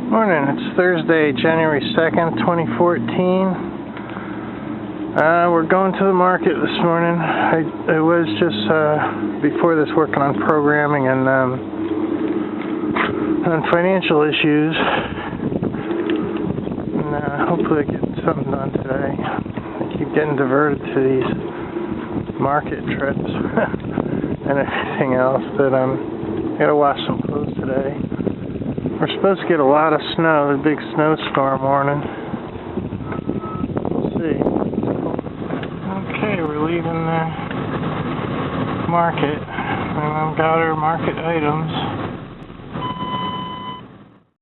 Morning, it's Thursday, January 2nd, 2014. We're going to the market this morning. I was just, before this, working on programming and on financial issues. And hopefully I get something done today. I keep getting diverted to these market trips and everything else, but I gotta wash some clothes today. We're supposed to get a lot of snow, a big snowstorm warning. We'll see. Okay, we're leaving the market. My mom got her market items.